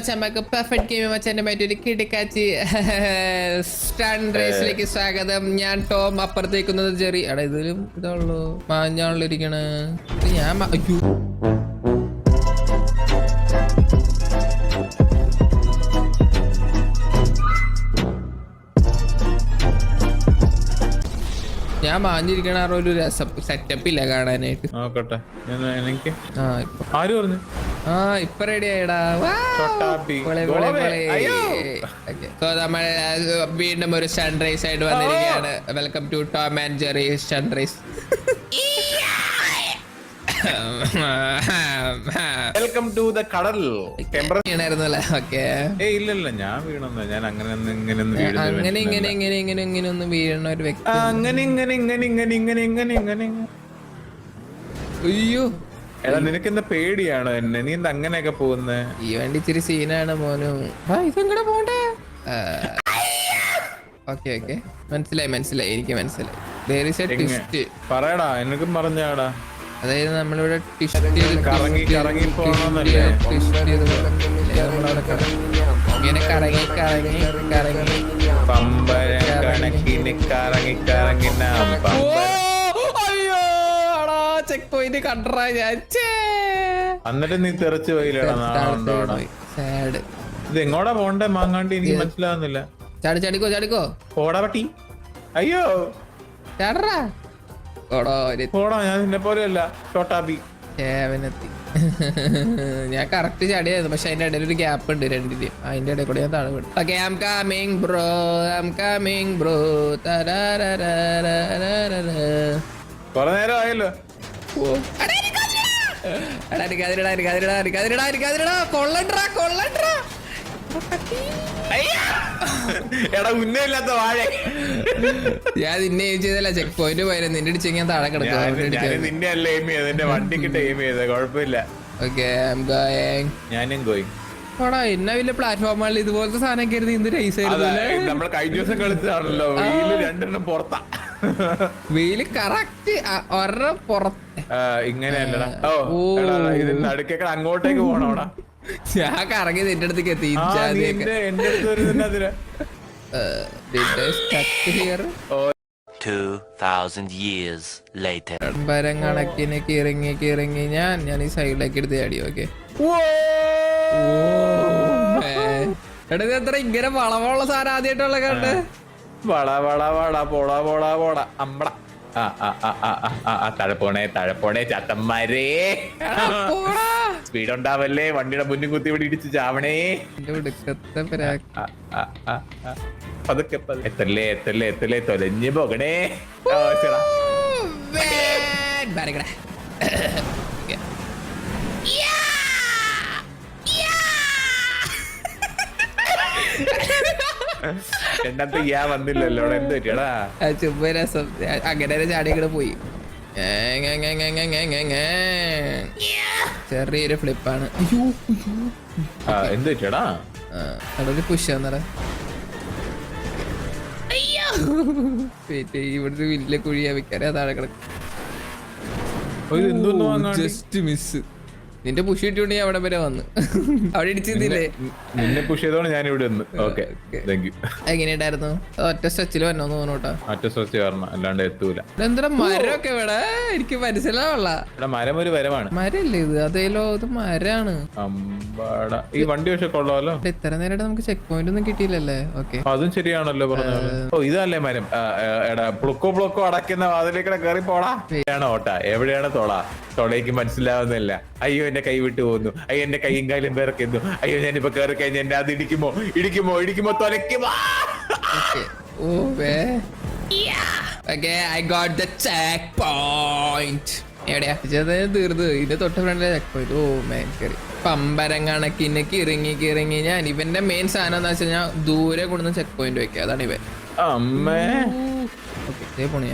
മച്ചാമ്പക്ക് perfect game മച്ചാന്റെ മറ്റൊരു കിടക്കാച്ചി stun റേസിലേക്ക് സ്വാഗതം. ഞാൻ ടോം, അപ്പുറത്തേക്കുന്നത് ജെറി. എടാ ഇതിലും ഇതാണല്ലോ മാഞ്ഞാണല്ലോ ഇരിക്കണേ. ഞാൻ അയ്യോ ഞാൻ മാഞ്ഞിരിക്കണ ഒരു രസം സെറ്റപ്പ് ഇല്ല കാണാനായിട്ട്. നോക്കട്ടെ എനിക്ക് ആര് പറഞ്ഞു? ഇപ്പൊ റെഡി ആയിടാ. നമ്മൾ വീണ്ടും ഒരു സൺറൈസ് ആയിട്ട് വന്നിരിക്കുകയാണ്. Welcome to Tom and Jerry sunrise. Welcome to the കടൽ. വീണായിരുന്നല്ലേ? ഓക്കെ. ഇല്ല ഞാൻ വീണെന്ന്, ഞാൻ അങ്ങനെ ഇങ്ങനെ ഒന്നും വീഴുന്ന ഒരു വ്യക്തി അങ്ങനെ. അയ്യോ എടാ നിനക്ക് എന്താ പേടിയാണോ എന്നെ? നീ എന്താ അങ്ങനെയൊക്കെ പോകുന്നേ? ഈ വണ്ടി ഇച്ചിരി സീനാണ് മോനു. ഇതെങ്ങനെ പോണ്ടേ? ഓക്കെ ഓക്കെ മനസ്സിലായി എനിക്ക് മനസ്സിലായി. പറയടാ, എനിക്കും പറഞ്ഞാടാ. അതായത് നമ്മളിവിടെ കറങ്ങി പോണോന്നല്ലേ? ഇങ്ങനെ കറങ്ങി കണക്കിന് കറങ്ങി ചെക്ക് പോയിന്റ് കണ്ടറാ ഞാൻ. എന്നിട്ട് നീ തെറിച്ച് പോയില്ലേടാ? ഇത് എങ്ങോടാ പോണ്ടേ? മാങ്ങാണ്ടി എനിക്ക് മനസ്സിലാവുന്നില്ല. ചാടിക്കോ ഓടാ പട്ടി. അയ്യോ ചാടറാ. പോടാ, ഞാൻ നിന്നെ പോലെയല്ല ചോട്ടാബി. ഞാൻ കറക്റ്റ് ചാടിയായിരുന്നു, പക്ഷെ അതിന്റെ ഇടയിൽ ഒരു ഗ്യാപ്പ് ഉണ്ട് രണ്ടിന്റെയും. അതിന്റെ ഇടയിൽ കൂടെ ഞാൻ താഴെ വിടും. Okay, I am coming bro. കൊറേ നേരം ആയല്ലോ. എടാ ഉന്നയില്ലാത്ത വാഴ. ഞാൻ നിന്നെ എയിം ചെയ്തല്ല, ചെക്ക് പോയിന്റ് പോയാലും നിന്റെ അടിച്ചെങ്കിൽ ഞാൻ താഴെ കിടക്കും. നിന്നെ അല്ല എയിം ചെയ്തത്, എന്റെ വണ്ടിക്കിട്ട് എയിം ചെയ്തത്. കുഴപ്പമില്ല. ഞാനും ഗോയിങ്. ഓടാ എന്നാ വലിയ പ്ലാറ്റ്ഫോമുകളിൽ ഇതുപോലത്തെ സാധനം കരുതി ഇന്ന് റേസ് ആയിരുന്നു. നമ്മൾ കഴിഞ്ഞ ദിവസം കളിച്ചതാണല്ലോ. വെയില് രണ്ടെണ്ണം പുറത്താ. വെയില് കറക്റ്റ് ഒരെണ്ണം പുറത്ത്. ഇങ്ങനെയല്ലടാ. ഇത് നടുക്കേക്കട അങ്ങോട്ടേക്ക് പോണോടാ. ഞാൻ കറങ്ങി നിന്റെ അടുത്തേക്ക് എത്തി. എന്റെ അടുത്ത് വരുന്നതിന് 2000 years later. കണക്കിന് കിറങ്ങി ഞാൻ ഈ സൈഡിലേക്ക് എടുത്ത് ചാടി. ഓക്കെ, എടാ എത്ര ഇങ്ങനെ വളമുള്ള സാധനം ആദ്യമായിട്ടുള്ള കണ്ട്. പോടാ അമ്പട. തഴപ്പോണേ ചത്തന്മാരേ. സ്പീഡ് ഉണ്ടാവല്ലേ, വണ്ടിയുടെ മുന്നിൽ കുത്തി ഇവിടെ ഇടിച്ച് ചാവണേ. പതുക്കെ എത്തല്ലേ തൊലഞ്ഞു പോകണേ. രണ്ടാമത്തെ വന്നില്ലല്ലോ. എന്ത് പറ്റിയടാ? ചുമ്മാ രസം. അങ്ങനെ ചാടിയൊക്കെ പോയി. ചെറിയൊരു ഫ്ലിപ്പാണ്. എന്ത് പറ്റിയടാ? അതൊരു പുഷ് ആന്നറ. ഇവിടുത്തെ വലിയ കുഴിയാ വെക്കാറ്. താഴെ കിടക്കും. Just miss. നിന്റെ പുഷ് കിട്ടിയോണ്ട് ഞാൻ അവിടെ വരെ വന്ന് അവിടെ ഇടിച്ചില്ലേ? നിന്നെ പുഷ് ചെയ്തോണ്ട് ഞാൻ ഇവിടെ വന്നു. Okay, thank you. എങ്ങനെയുണ്ടായിരുന്നു? ഒറ്റ സ്ട്രെച്ചിൽ വന്നോന്ന് തോന്നൂട്ടാ. ഒറ്റ സ്ട്രെച്ച് കാരണം, അല്ലാണ്ട് എത്തൂല. എന്താ മരമൊക്കെ ഇവിടെ? എനിക്ക് മനസ്സിലാവള്ള. മരം ഒരു വരമാണ്. മരല്ലേ ഇത്? അതേലോ, ഇത് മരാണ്. ഈ വണ്ടി പക്ഷെ കൊള്ളാമല്ലോ. ഇത്ര നേരമായിട്ട് നമുക്ക് ചെക്ക് പോയിന്റ് ഒന്നും കിട്ടിയില്ലല്ലേ? ഓക്കെ, അതും ശരിയാണല്ലോ പറഞ്ഞത്. ഓ ഇതല്ലേ മരം. എടാ പ്ലുക്കോ അടയ്ക്കുന്ന വാതിലേക്കൂടെ കയറി പോടാ. എവിടെയാണ് ഓട്ട, എവിടെയാണ് തൊളയ്ക്ക് മനസ്സിലാവുന്നില്ല. അയ്യോ എന്റെ കൈ വിട്ടു പോകുന്നു. അയ്യോ എന്റെ കൈയും കാലും പേർക്കുന്നു. അയ്യോ ഞാനിപ്പോ കയറി കഴിഞ്ഞ എന്റെ അത് ഇടിക്കുമോ തൊലയ്ക്കുമോ? എവിടെയാ തീർന്ന്? ഇതിന്റെ തൊട്ട് ഫ്രണ്ടിലെ ചെക്ക് പോയിന്റ്. ഓ മേൻ കയറി പമ്പരം കണക്കിന് കിറങ്ങി ഞാൻ. ഇവന്റെ മെയിൻ സാധനം എന്താ വെച്ചാൽ ഞാൻ ദൂരെ കൊണ്ടുവന്ന് ചെക്ക് പോയിന്റ് വെക്കുക. അതാണ് ഇവൻ. അമ്മേ ഓക്കെ, പോണേ.